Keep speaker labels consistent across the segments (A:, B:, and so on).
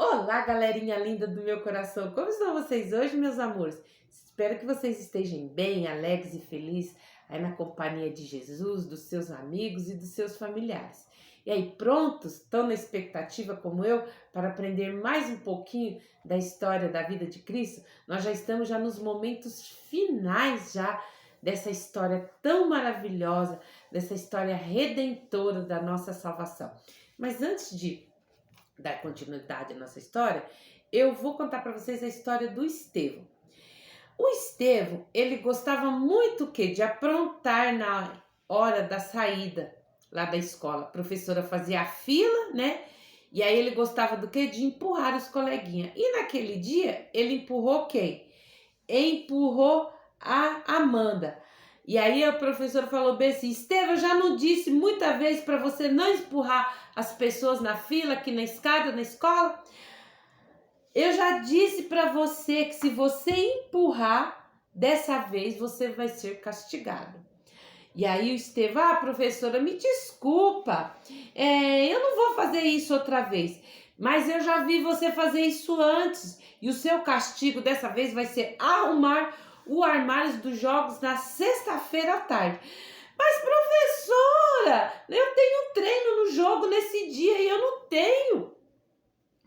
A: Olá, galerinha linda do meu coração. Como estão vocês hoje, meus amores? Espero que vocês estejam bem, alegres e felizes aí na companhia de Jesus, dos seus amigos e dos seus familiares. E aí, prontos? Estão na expectativa como eu para aprender mais um pouquinho da história da vida de Cristo? Nós já estamos nos momentos finais já dessa história tão maravilhosa, dessa história redentora da nossa salvação. Mas antes de dar continuidade à nossa história, eu vou contar para vocês a história do Estevão. O Estevão, ele gostava muito o quê? De aprontar na hora da saída lá da escola. A professora fazia a fila, né? E aí ele gostava do quê? De empurrar os coleguinhas. E naquele dia, ele empurrou quem? Empurrou a Amanda. E aí a professora falou bem assim: Estevão, eu já não disse muitas vezes para você não empurrar as pessoas na fila, aqui na escada, na escola? Eu já disse para você que se você empurrar, dessa vez você vai ser castigado. E aí o Estevão, professora, me desculpa, eu não vou fazer isso outra vez, mas eu já vi você fazer isso antes, e o seu castigo dessa vez vai ser arrumar o armário dos jogos na sexta-feira à tarde. Mas professora, eu tenho treino no jogo nesse dia e eu não tenho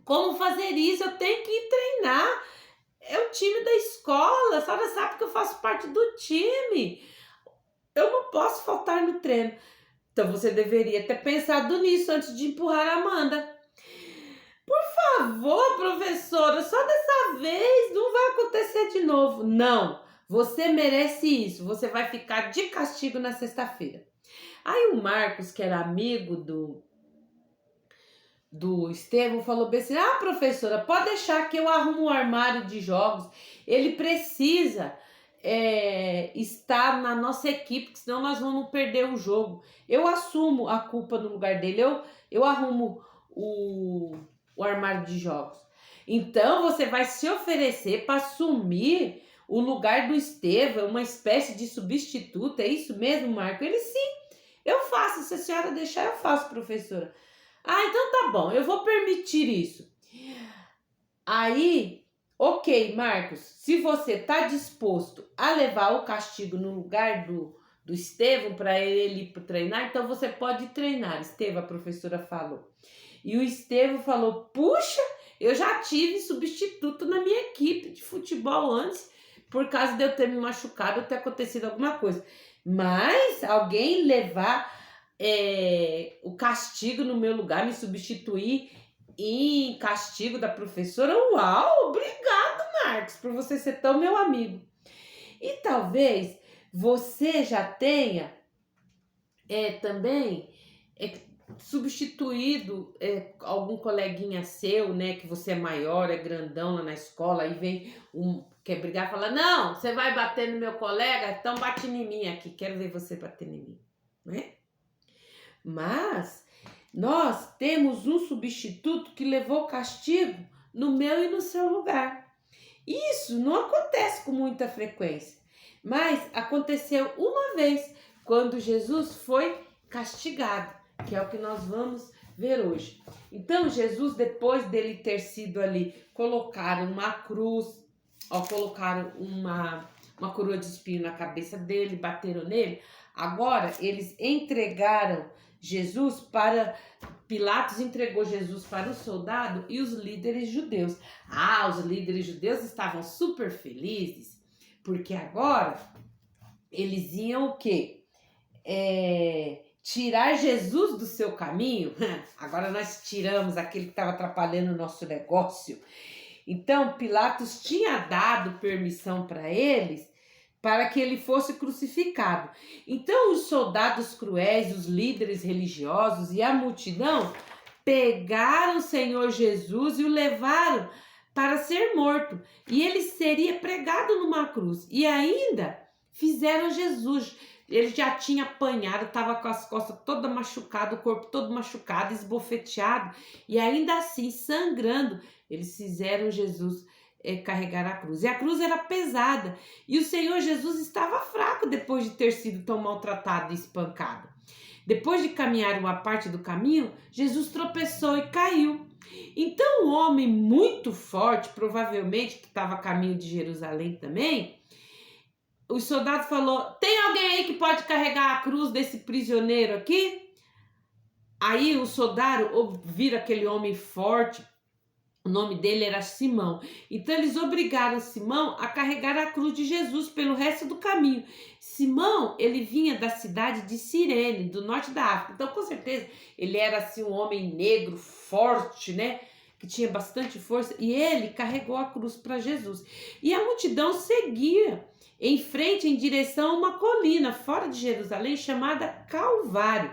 A: como fazer isso, eu tenho que ir treinar. É o time da escola, a senhora sabe que eu faço parte do time. Eu não posso faltar no treino. Então você deveria ter pensado nisso antes de empurrar a Amanda. Por favor, professora, só dessa vez, não vai acontecer de novo. Não, você merece isso. Você vai ficar de castigo na sexta-feira. Aí o Marcos, que era amigo do Estevão, falou bem assim: professora, pode deixar que eu arrumo um armário de jogos. Ele precisa estar na nossa equipe, senão nós vamos perder o jogo. Eu assumo a culpa no lugar dele, eu arrumo o armário de jogos. Então você vai se oferecer para assumir o lugar do Estevão, uma espécie de substituto. É isso mesmo, Marco? Ele: sim, eu faço. Se a senhora deixar, eu faço, professora. Então tá bom, eu vou permitir isso. Aí, ok, Marcos, se você tá disposto a levar o castigo no lugar do Estevão para ele ir treinar, então você pode treinar, Estevão, a professora falou. E o Estevão falou: puxa, eu já tive substituto na minha equipe de futebol antes, por causa de eu ter me machucado ou ter acontecido alguma coisa. Mas alguém levar o castigo no meu lugar, me substituir em castigo da professora? Uau, obrigado, Marcos, por você ser tão meu amigo. E talvez você já tenha também substituído algum coleguinha seu, né, que você é maior, é grandão lá na escola, aí vem quer brigar e fala: não, você vai bater no meu colega, então bate em mim aqui, quero ver você bater em mim, né? Mas nós temos um substituto que levou castigo no meu e no seu lugar. Isso não acontece com muita frequência, mas aconteceu uma vez quando Jesus foi castigado, que é o que nós vamos ver hoje. Então Jesus, depois dele ter sido ali, colocaram uma cruz, colocaram uma coroa de espinho na cabeça dele, bateram nele. Agora eles entregaram Jesus para Pilatos, entregou Jesus para o soldado e os líderes judeus. Os líderes judeus estavam super felizes, porque agora eles iam o quê? Tirar Jesus do seu caminho. Agora nós tiramos aquele que estava atrapalhando o nosso negócio. Então Pilatos tinha dado permissão para eles para que ele fosse crucificado. Então os soldados cruéis, os líderes religiosos e a multidão pegaram o Senhor Jesus e o levaram para ser morto. E ele seria pregado numa cruz. E ainda fizeram Jesus. Ele já tinha apanhado, estava com as costas todas machucadas, o corpo todo machucado, esbofeteado. E ainda assim, sangrando, eles fizeram Jesus carregar a cruz. E a cruz era pesada. E o Senhor Jesus estava fraco depois de ter sido tão maltratado e espancado. Depois de caminhar uma parte do caminho, Jesus tropeçou e caiu. Então o homem muito forte, provavelmente que estava a caminho de Jerusalém também, o soldado falou: tem alguém aí que pode carregar a cruz desse prisioneiro aqui? Aí o soldado vira aquele homem forte, o nome dele era Simão. Então eles obrigaram Simão a carregar a cruz de Jesus pelo resto do caminho. Simão, ele vinha da cidade de Cirene, do norte da África. Então, com certeza, ele era assim um homem negro, forte, né? Que tinha bastante força. E ele carregou a cruz para Jesus. E a multidão seguia em frente, em direção a uma colina fora de Jerusalém, chamada Calvário.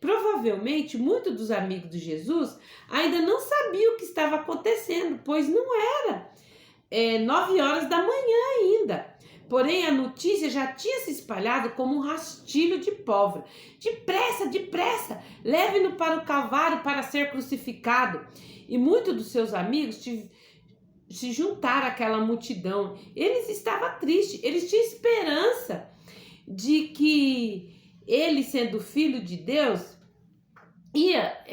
A: Provavelmente, muitos dos amigos de Jesus ainda não sabiam o que estava acontecendo, pois não era 9 horas da manhã ainda. Porém, a notícia já tinha se espalhado como um rastilho de pólvora. Depressa, depressa, leve-no para o Calvário para ser crucificado. E muitos dos seus amigos se juntaram àquela multidão. Eles estavam tristes, eles tinham esperança de que ele, sendo filho de Deus, ia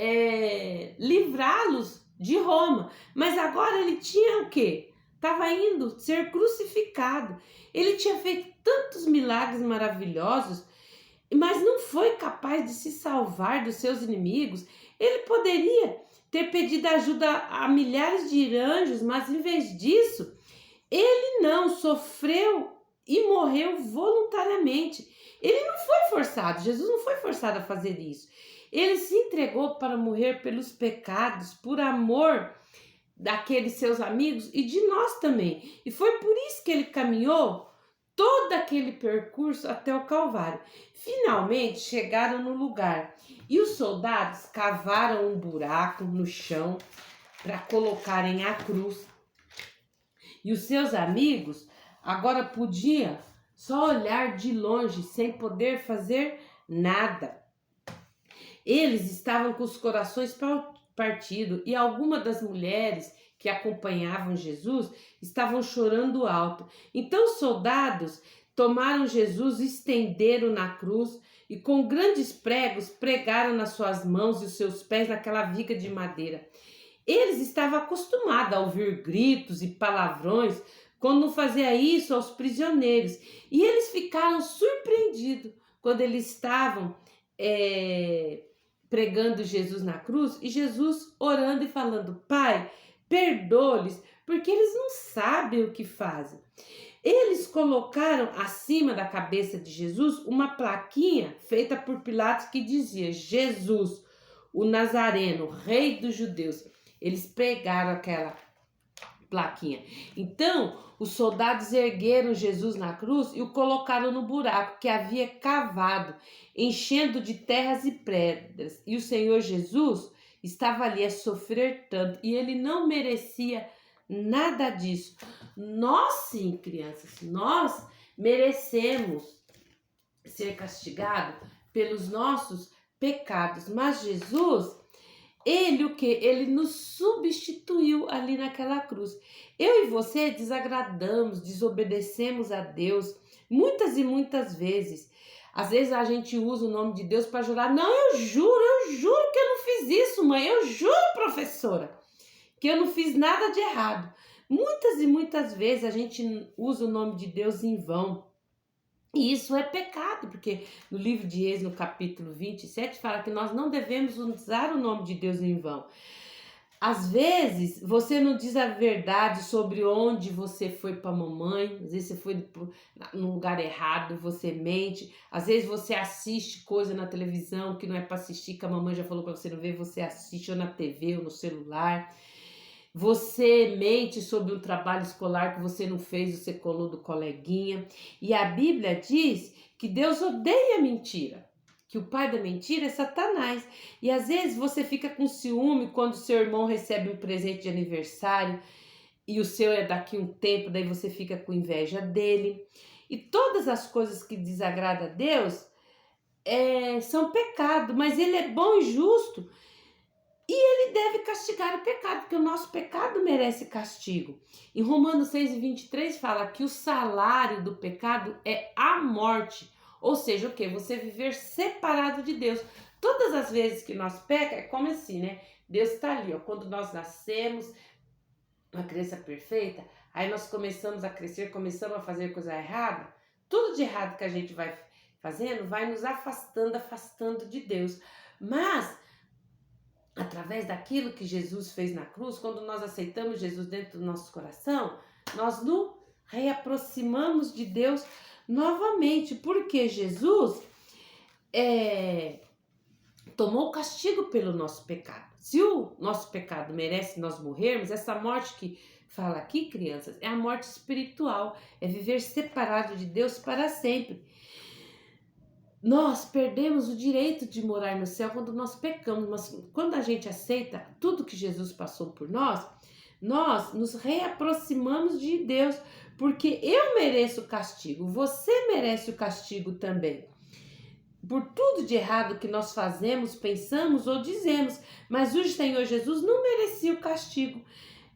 A: livrá-los de Roma. Mas agora ele tinha o quê? Estava indo ser crucificado. Ele tinha feito tantos milagres maravilhosos, mas não foi capaz de se salvar dos seus inimigos. Ele poderia ter pedido ajuda a milhares de anjos, mas em vez disso, ele não sofreu e morreu voluntariamente. Ele não foi forçado, Jesus não foi forçado a fazer isso. Ele se entregou para morrer pelos pecados, por amor daqueles seus amigos e de nós também. E foi por isso que ele caminhou todo aquele percurso até o Calvário. Finalmente chegaram no lugar e os soldados cavaram um buraco no chão para colocarem a cruz. E os seus amigos agora podiam só olhar de longe, sem poder fazer nada. Eles estavam com os corações partidos e algumas das mulheres que acompanhavam Jesus estavam chorando alto. Então os soldados tomaram Jesus, estenderam na cruz e com grandes pregos pregaram nas suas mãos e os seus pés naquela viga de madeira. Eles estavam acostumados a ouvir gritos e palavrões quando fazia isso aos prisioneiros. E eles ficaram surpreendidos quando eles estavam pregando Jesus na cruz e Jesus orando e falando: Pai, perdoa-lhes, porque eles não sabem o que fazem. Eles colocaram acima da cabeça de Jesus uma plaquinha feita por Pilatos que dizia: Jesus, o Nazareno, rei dos judeus. Eles pregaram aquela plaquinha. Então, os soldados ergueram Jesus na cruz e o colocaram no buraco que havia cavado, enchendo de terras e pedras. E o Senhor Jesus estava ali a sofrer tanto e ele não merecia nada disso. Nós sim, crianças, nós merecemos ser castigados pelos nossos pecados, mas Jesus, ele o que? Ele nos substituiu ali naquela cruz. Eu e você desagradamos, desobedecemos a Deus muitas e muitas vezes. Às vezes a gente usa o nome de Deus para jurar. Não, eu juro que eu não fiz isso, mãe. Eu juro, professora, que eu não fiz nada de errado. Muitas e muitas vezes a gente usa o nome de Deus em vão. E isso é pecado, porque no livro de Êxodo, no capítulo 27, fala que nós não devemos usar o nome de Deus em vão. Às vezes, você não diz a verdade sobre onde você foi para a mamãe, às vezes você foi no lugar errado, você mente. Às vezes você assiste coisa na televisão que não é para assistir, que a mamãe já falou para você não ver, você assiste ou na TV ou no celular. Você mente sobre um trabalho escolar que você não fez, você colou do coleguinha. E a Bíblia diz que Deus odeia mentira, que o pai da mentira é Satanás. E às vezes você fica com ciúme quando seu irmão recebe um presente de aniversário e o seu é daqui um tempo, daí você fica com inveja dele. E todas as coisas que desagradam a Deus são pecado, mas ele é bom e justo. E ele deve castigar o pecado, porque o nosso pecado merece castigo. Em Romanos 6:23 fala que o salário do pecado é a morte. Ou seja, o quê? Você viver separado de Deus. Todas as vezes que nós pecamos, é como assim, né? Deus está ali, ó. Quando nós nascemos, uma criança perfeita, aí nós começamos a crescer, começamos a fazer coisa errada, tudo de errado que a gente vai fazendo vai nos afastando de Deus. Mas, através daquilo que Jesus fez na cruz, quando nós aceitamos Jesus dentro do nosso coração, nós nos reaproximamos de Deus novamente, porque Jesus tomou o castigo pelo nosso pecado. Se o nosso pecado merece nós morrermos, essa morte que fala aqui, crianças, é a morte espiritual, é viver separado de Deus para sempre. Nós perdemos o direito de morar no céu quando nós pecamos, mas quando a gente aceita tudo que Jesus passou por nós nos reaproximamos de Deus, porque eu mereço o castigo, você merece o castigo também, por tudo de errado que nós fazemos, pensamos ou dizemos, mas o Senhor Jesus não merecia o castigo,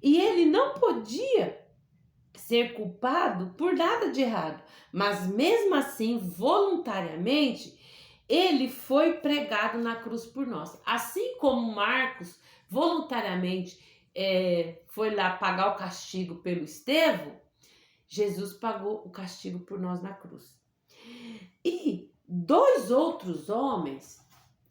A: e ele não podia ser culpado por nada de errado, mas mesmo assim, voluntariamente, ele foi pregado na cruz por nós. Assim como Marcos voluntariamente foi lá pagar o castigo pelo Estevão, Jesus pagou o castigo por nós na cruz. E 2 outros homens,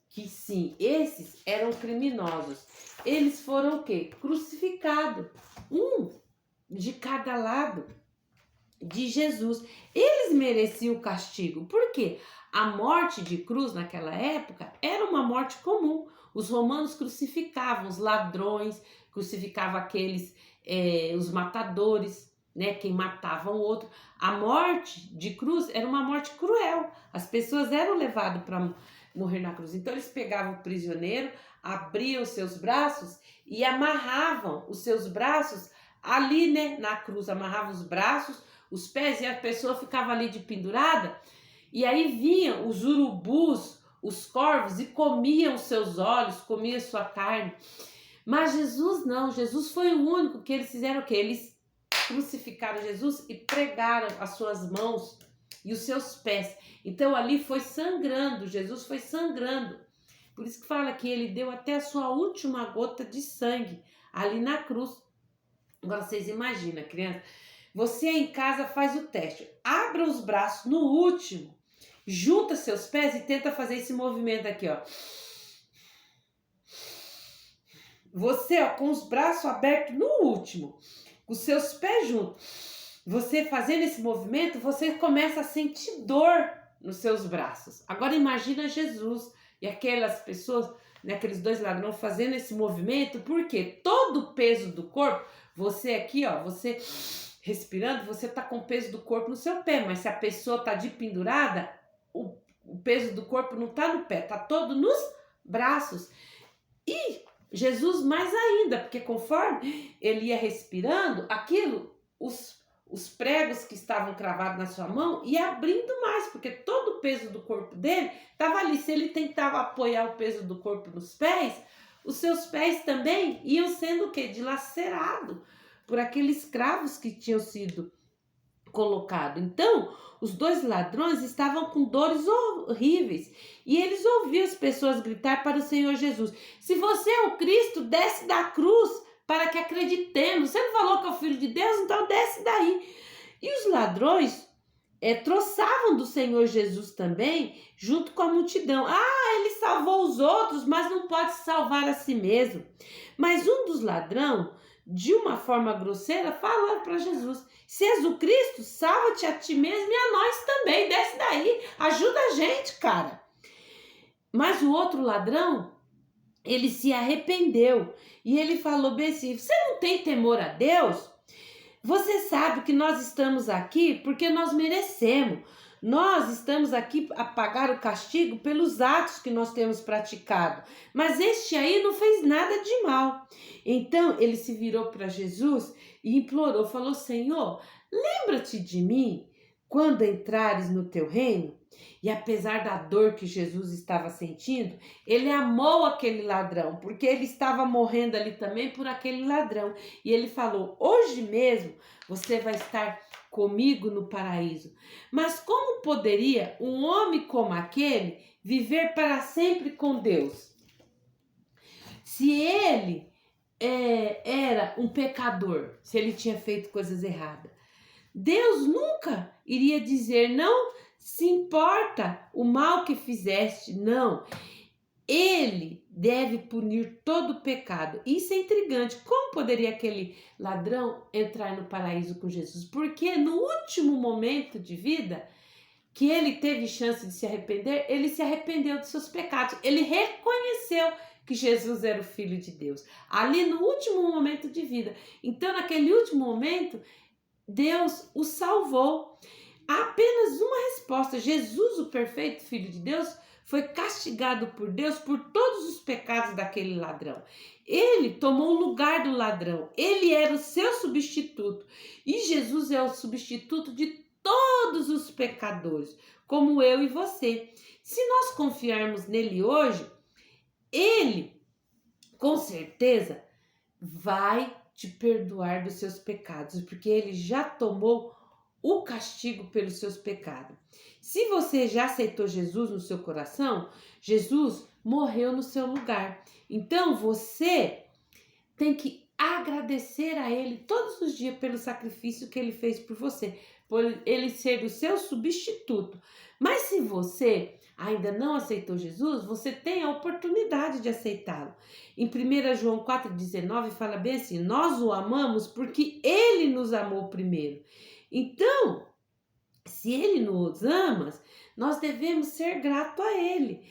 A: que sim, esses eram criminosos, eles foram o quê? Crucificados, um de cada lado de Jesus. Eles mereciam o castigo, porque a morte de cruz naquela época era uma morte comum. Os romanos crucificavam os ladrões, crucificavam aqueles, os matadores, né, quem matava o outro. A morte de cruz era uma morte cruel. As pessoas eram levadas para morrer na cruz. Então eles pegavam o prisioneiro, abriam os seus braços e amarravam os seus braços ali, né, na cruz, amarravam os braços, os pés, e a pessoa ficava ali de pendurada, e aí vinham os urubus, os corvos, e comiam os seus olhos, comiam sua carne. Mas Jesus não, Jesus foi o único que eles fizeram o quê? Eles crucificaram Jesus e pregaram as suas mãos e os seus pés. Então ali foi sangrando, Jesus foi sangrando. Por isso que fala que ele deu até a sua última gota de sangue ali na cruz. Agora vocês imaginam, criança, você em casa faz o teste, abra os braços no último, junta seus pés e tenta fazer esse movimento aqui, ó. Você, ó, com os braços abertos no último, com os seus pés juntos, você fazendo esse movimento, você começa a sentir dor nos seus braços. Agora imagina Jesus e aquelas pessoas, né, aqueles 2 ladrões fazendo esse movimento, porque todo o peso do corpo, você aqui, ó, você respirando, você tá com o peso do corpo no seu pé, mas se a pessoa tá de pendurada, o peso do corpo não tá no pé, tá todo nos braços. E Jesus mais ainda, porque conforme ele ia respirando, aquilo, os pregos que estavam cravados na sua mão ia abrindo mais, porque todo o peso do corpo dele estava ali. Se ele tentava apoiar o peso do corpo nos pés, os seus pés também iam sendo o quê? Dilacerados por aqueles cravos que tinham sido colocados. Então, os 2 ladrões estavam com dores horríveis e eles ouviam as pessoas gritar para o Senhor Jesus: se você é o Cristo, desce da cruz para que acreditemos. Você não falou que é o Filho de Deus? Então desce daí. E os ladrões troçavam do Senhor Jesus também, junto com a multidão. Ele salvou os outros, mas não pode salvar a si mesmo. Mas um dos ladrões, de uma forma grosseira, falou para Jesus: se és o Cristo, salva-te a ti mesmo e a nós também, desce daí, ajuda a gente, cara. Mas o outro ladrão, ele se arrependeu e ele falou bem assim: você não tem temor a Deus? Você sabe que nós estamos aqui porque nós merecemos. Nós estamos aqui a pagar o castigo pelos atos que nós temos praticado. Mas este aí não fez nada de mal. Então ele se virou para Jesus e implorou, falou: Senhor, lembra-te de mim quando entrares no teu reino. E apesar da dor que Jesus estava sentindo, ele amou aquele ladrão, porque ele estava morrendo ali também por aquele ladrão. E ele falou: hoje mesmo você vai estar comigo no paraíso. Mas como poderia um homem como aquele viver para sempre com Deus? Se ele era um pecador, se ele tinha feito coisas erradas, Deus nunca iria dizer, não se importa o mal que fizeste, não. Ele deve punir todo o pecado. Isso é intrigante. Como poderia aquele ladrão entrar no paraíso com Jesus? Porque no último momento de vida, que ele teve chance de se arrepender, ele se arrependeu dos seus pecados. Ele reconheceu que Jesus era o Filho de Deus. Ali no último momento de vida. Então, naquele último momento, Deus o salvou. Há apenas uma resposta. Jesus, o perfeito Filho de Deus, foi castigado por Deus por todos os pecados daquele ladrão. Ele tomou o lugar do ladrão. Ele era o seu substituto. E Jesus é o substituto de todos os pecadores, como eu e você. Se nós confiarmos nele hoje, ele, com certeza, vai te perdoar dos seus pecados, porque ele já tomou o castigo pelos seus pecados. Se você já aceitou Jesus no seu coração, Jesus morreu no seu lugar. Então você tem que agradecer a ele todos os dias pelo sacrifício que ele fez por você, por ele ser o seu substituto. Mas se você ainda não aceitou Jesus, você tem a oportunidade de aceitá-lo. Em 1 João 4,19 fala bem assim, nós o amamos porque ele nos amou primeiro. Então, se ele nos ama, nós devemos ser gratos a ele.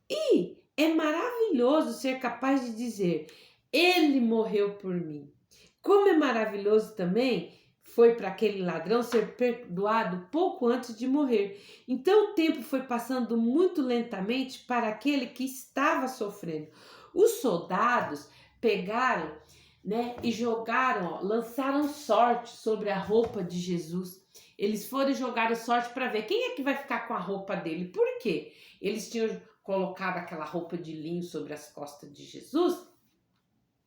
A: E é maravilhoso ser capaz de dizer, ele morreu por mim. Como é maravilhoso também foi para aquele ladrão ser perdoado pouco antes de morrer. Então o tempo foi passando muito lentamente para aquele que estava sofrendo. Os soldados pegaram, e jogaram, lançaram sorte sobre a roupa de Jesus. Eles foram jogar sorte para ver quem é que vai ficar com a roupa dele. Por quê? Eles tinham colocado aquela roupa de linho sobre as costas de Jesus.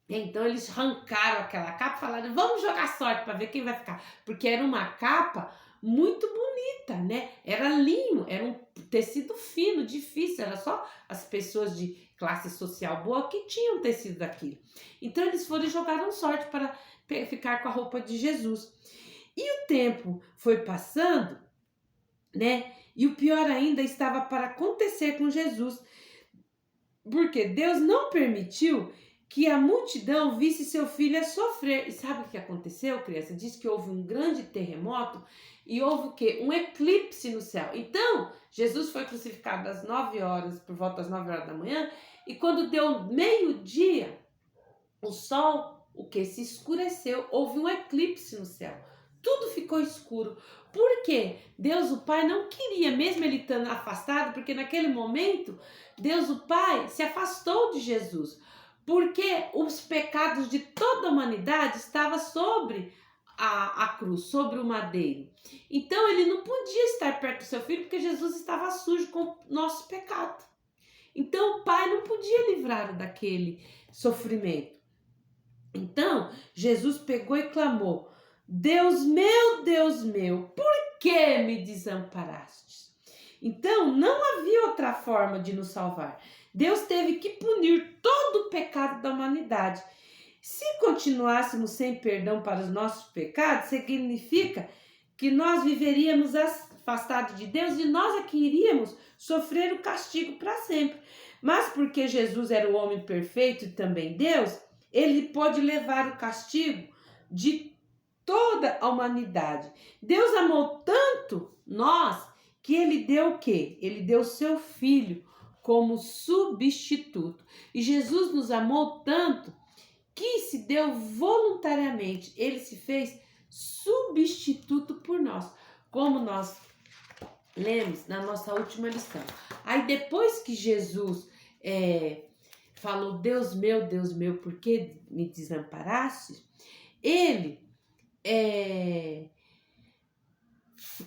A: Então eles arrancaram aquela capa e falaram, vamos jogar sorte para ver quem vai ficar. Porque era uma capa muito bonita, né? Era linho, era um tecido fino, difícil. Era só as pessoas de classe social boa que tinham tecido daquilo. Então eles foram e jogaram sorte para ficar com a roupa de Jesus. E o tempo foi passando, né? E o pior ainda estava para acontecer com Jesus. Porque Deus não permitiu que a multidão visse seu filho a sofrer. E sabe o que aconteceu, criança? Diz que houve um grande terremoto e houve o quê? Um eclipse no céu. Então, Jesus foi crucificado às 9 horas, por volta das 9 horas da manhã, e quando deu meio-dia, o sol, se escureceu, houve um eclipse no céu. Tudo ficou escuro. Por quê? Deus, o Pai, não queria, mesmo ele estando afastado, porque naquele momento, Deus, o Pai, se afastou de Jesus. Porque os pecados de toda a humanidade estavam sobre a cruz, sobre o madeiro. Então ele não podia estar perto do seu filho porque Jesus estava sujo com o nosso pecado. Então o Pai não podia livrá-lo daquele sofrimento. Então Jesus pegou e clamou, Deus meu, por que me desamparaste? Então não havia outra forma de nos salvar. Deus teve que punir todo o pecado da humanidade. Se continuássemos sem perdão para os nossos pecados, significa que nós viveríamos afastados de Deus e nós aqui iríamos sofrer o castigo para sempre. Mas porque Jesus era o homem perfeito e também Deus, ele pode levar o castigo de toda a humanidade. Deus amou tanto nós que ele deu o quê? Ele deu o seu filho como substituto. E Jesus nos amou tanto que se deu voluntariamente. Ele se fez substituto por nós, como nós lemos na nossa última lição. Aí depois que Jesus falou, Deus meu, por que me desamparaste? Ele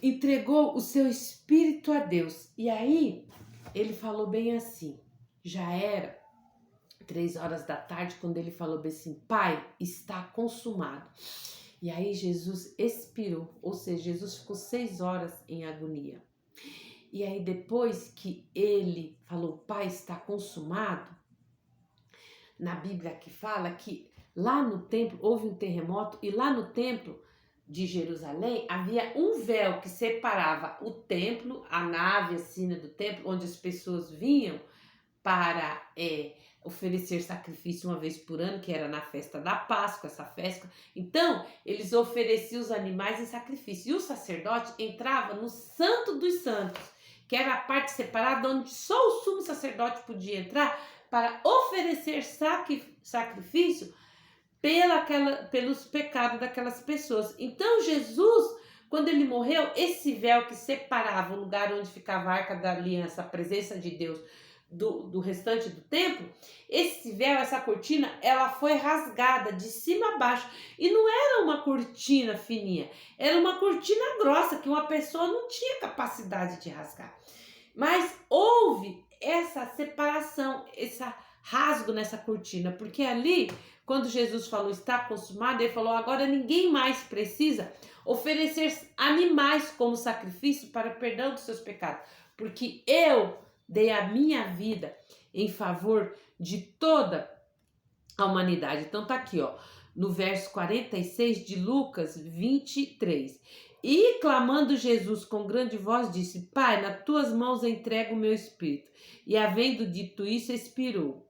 A: entregou o seu espírito a Deus. E aí ele falou bem assim, já era 3 horas da tarde, quando ele falou bem assim, Pai, está consumado. E aí Jesus expirou, ou seja, Jesus ficou 6 horas em agonia. E aí depois que ele falou, Pai, está consumado, na Bíblia que fala que lá no templo houve um terremoto e lá no templo de Jerusalém havia um véu que separava o templo, a nave, a sina do templo, onde as pessoas vinham para oferecer sacrifício uma vez por ano, que era na festa da Páscoa, essa festa. Então, eles ofereciam os animais em sacrifício. E o sacerdote entrava no Santo dos Santos, que era a parte separada onde só o sumo sacerdote podia entrar para oferecer sacrifício pelos pecados daquelas pessoas. Então, Jesus, quando ele morreu, esse véu que separava o lugar onde ficava a Arca da Aliança, a presença de Deus, do restante do templo, esse véu, essa cortina, ela foi rasgada de cima a baixo. E não era uma cortina fininha, era uma cortina grossa que uma pessoa não tinha capacidade de rasgar. Mas houve essa separação, esse rasgo nessa cortina, porque ali, quando Jesus falou está consumado, ele falou agora ninguém mais precisa oferecer animais como sacrifício para o perdão dos seus pecados, porque eu dei a minha vida em favor de toda a humanidade. Então tá aqui, ó, no verso 46 de Lucas 23. E clamando Jesus com grande voz disse: Pai, nas tuas mãos entrego o meu espírito. E havendo dito isso, expirou.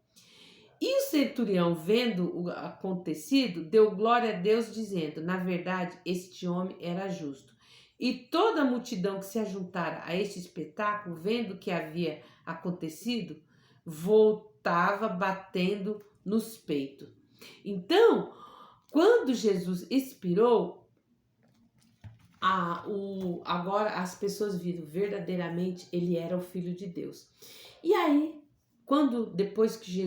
A: E o centurião, vendo o acontecido, deu glória a Deus, dizendo: na verdade, este homem era justo. E toda a multidão que se ajuntara a este espetáculo, vendo o que havia acontecido, voltava batendo nos peitos. Então, quando Jesus expirou, agora as pessoas viram verdadeiramente ele era o Filho de Deus. E aí, depois que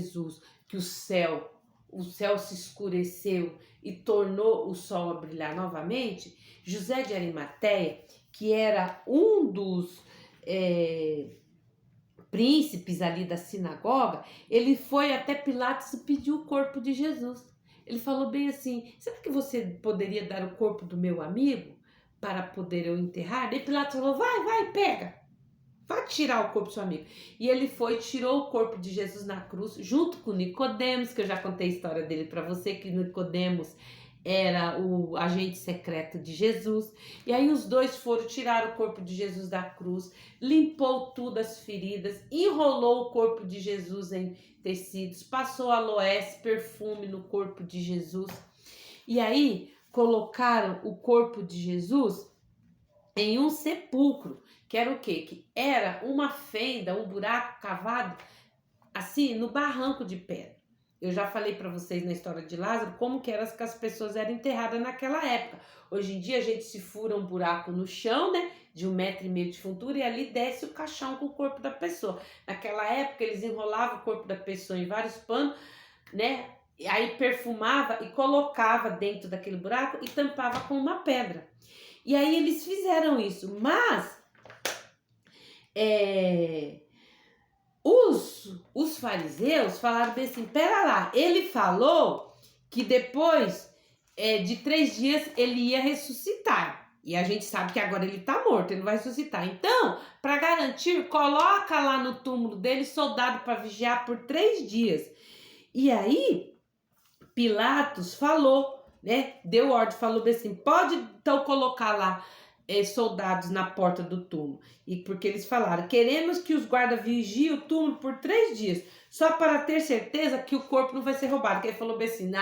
A: o céu se escureceu e tornou o sol a brilhar novamente, José de Arimateia, que era um dos príncipes ali da sinagoga, ele foi até Pilatos e pediu o corpo de Jesus. Ele falou bem assim: será que você poderia dar o corpo do meu amigo para poder eu enterrar? E Pilatos falou: vai, pega. Vai tirar o corpo do seu amigo. E ele foi, tirou o corpo de Jesus na cruz, junto com Nicodemos, que eu já contei a história dele para você, que Nicodemos era o agente secreto de Jesus. E aí os dois foram tirar o corpo de Jesus da cruz, limpou tudo as feridas, enrolou o corpo de Jesus em tecidos, passou aloés, perfume no corpo de Jesus. E aí colocaram o corpo de Jesus em um sepulcro, que era o quê? Que era uma fenda, um buraco cavado assim no barranco de pedra. Eu já falei para vocês na história de Lázaro como que as pessoas eram enterradas naquela época. Hoje em dia a gente se fura um buraco no chão, né, de 1,5 metro de fundura, e ali desce o caixão com o corpo da pessoa. Naquela época eles enrolavam o corpo da pessoa em vários panos, né, e aí perfumava e colocava dentro daquele buraco e tampava com uma pedra. E aí eles fizeram isso, mas os fariseus falaram bem assim: pera lá, ele falou que depois de 3 dias ele ia ressuscitar. E a gente sabe que agora ele tá morto, ele não vai ressuscitar. Então, para garantir, coloca lá no túmulo dele soldado para vigiar por 3 dias. E aí, Pilatos falou, né? Deu ordem, falou bem assim: pode então colocar lá soldados na porta do túmulo. E porque eles falaram: queremos que os guardas vigiem o túmulo por 3 dias, só para ter certeza que o corpo não vai ser roubado. Que ele falou bem assim: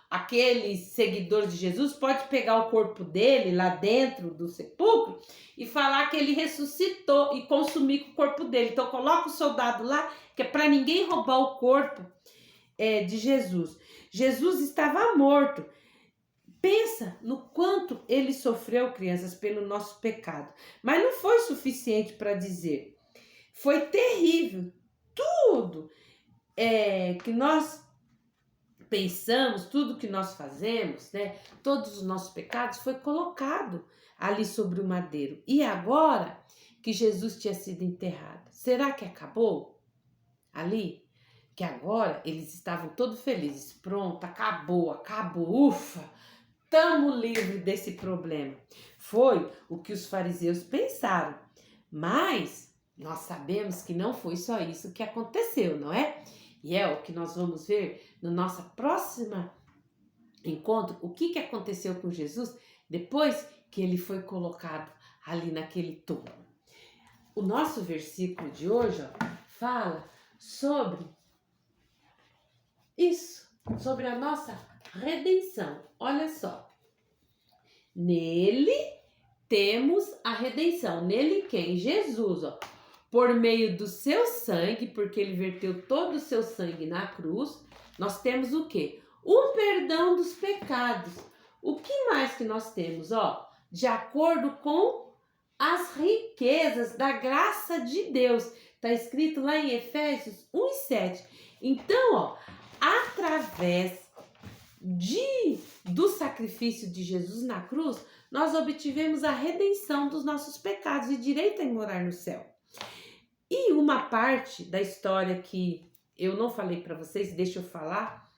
A: aqueles seguidores de Jesus pode pegar o corpo dele lá dentro do sepulcro e falar que ele ressuscitou e consumir com o corpo dele. Então coloca o soldado lá, que é para ninguém roubar o corpo de Jesus. Jesus estava morto. Pensa no quanto ele sofreu, crianças, pelo nosso pecado. Mas não foi suficiente para dizer. Foi terrível. Tudo que nós pensamos, tudo que nós fazemos, né? Todos os nossos pecados foi colocado ali sobre o madeiro. E agora que Jesus tinha sido enterrado, será que acabou ali? Que agora eles estavam todos felizes. Pronto, acabou, ufa! Estamos livres desse problema. Foi o que os fariseus pensaram. Mas nós sabemos que não foi só isso que aconteceu, não é? E é o que nós vamos ver no nosso próximo encontro, o que aconteceu com Jesus depois que ele foi colocado ali naquele túmulo. O nosso versículo de hoje fala sobre isso, sobre a nossa redenção. Olha só, nele temos a redenção. Nele quem? Jesus, por meio do seu sangue, porque ele verteu todo o seu sangue na cruz, nós temos o quê? O perdão dos pecados. O que mais que nós temos? De acordo com as riquezas da graça de Deus. Está escrito lá em Efésios 1:7. Então, através do sacrifício de Jesus na cruz, nós obtivemos a redenção dos nossos pecados e direito a morar no céu. E uma parte da história que eu não falei para vocês, deixa eu falar,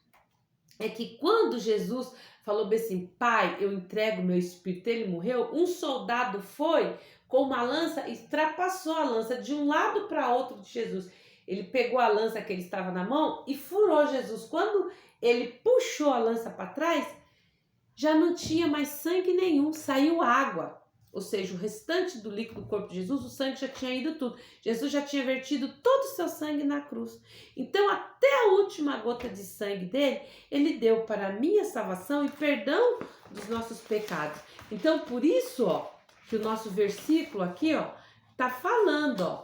A: é que quando Jesus falou bem assim, Pai, eu entrego meu espírito, ele morreu, um soldado foi com uma lança e trapassou a lança de um lado para outro de Jesus. Ele pegou a lança que ele estava na mão e furou Jesus. Quando ele puxou a lança para trás, já não tinha mais sangue nenhum, saiu água. Ou seja, o restante do líquido do corpo de Jesus, o sangue já tinha ido tudo. Jesus já tinha vertido todo o seu sangue na cruz. Então, até a última gota de sangue dele, ele deu para a minha salvação e perdão dos nossos pecados. Então, por isso, que o nosso versículo aqui, tá falando,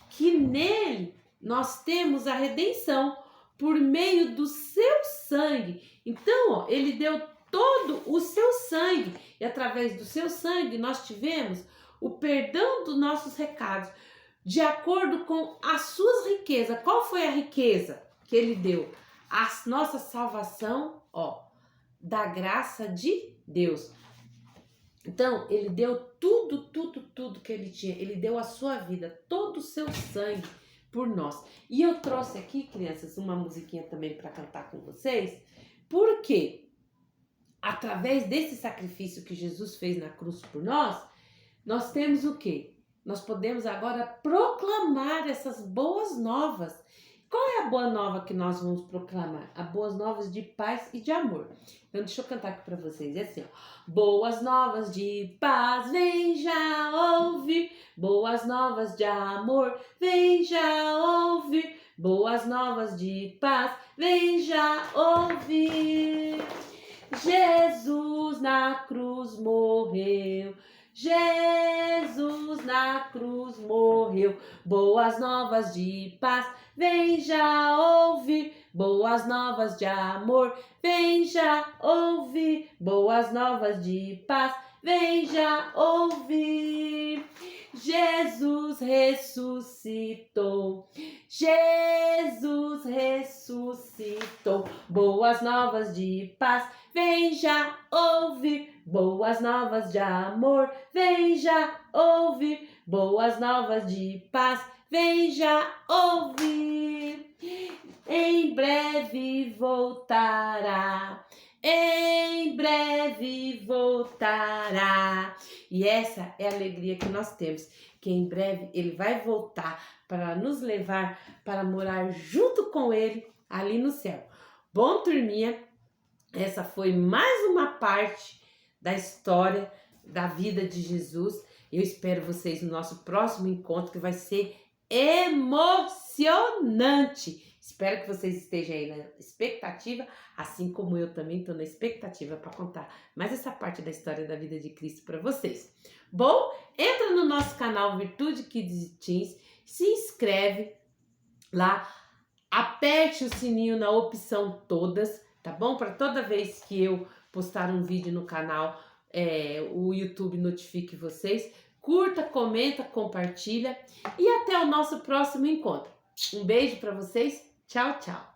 A: que nele nós temos a redenção por meio do seu sangue. Então, ele deu todo o seu sangue e através do seu sangue nós tivemos o perdão dos nossos pecados de acordo com as suas riquezas. Qual foi a riqueza que ele deu? A nossa salvação, da graça de Deus. Então, ele deu tudo que ele tinha. Ele deu a sua vida, todo o seu sangue por nós. E eu trouxe aqui, crianças, uma musiquinha também para cantar com vocês, porque através desse sacrifício que Jesus fez na cruz por nós, nós temos o quê? Nós podemos agora proclamar essas boas novas. Qual é a boa nova que nós vamos proclamar? As boas novas de paz e de amor. Então, deixa eu cantar aqui para vocês. É assim, Boas novas de paz, vem já ouvir. Boas novas de amor, vem já ouvir. Boas novas de paz, vem já ouvir. Jesus na cruz morreu, Jesus na cruz morreu. Boas novas de paz, vem já ouvir. Boas novas de amor, vem já ouvir. Boas novas de paz, vem já ouvir. Jesus ressuscitou, Jesus ressuscitou. Boas novas de paz, vem já ouvir. Boas novas de amor, vem já ouvir. Boas novas de paz, vem já ouvir. Em breve voltará, em breve voltará. E essa é a alegria que nós temos, que em breve ele vai voltar para nos levar para morar junto com ele ali no céu. Bom, turminha, essa foi mais uma parte da história da vida de Jesus. Eu espero vocês no nosso próximo encontro, que vai ser emocionante. Espero que vocês estejam aí na expectativa, assim como eu também estou na expectativa para contar mais essa parte da história da vida de Cristo para vocês. Bom, entra no nosso canal Virtude Kids Teens, se inscreve lá, aperte o sininho na opção todas, tá bom? Para toda vez que eu postar um vídeo no canal, o YouTube notifique vocês. Curta, comenta, compartilha e até o nosso próximo encontro. Um beijo para vocês. Tchau, tchau.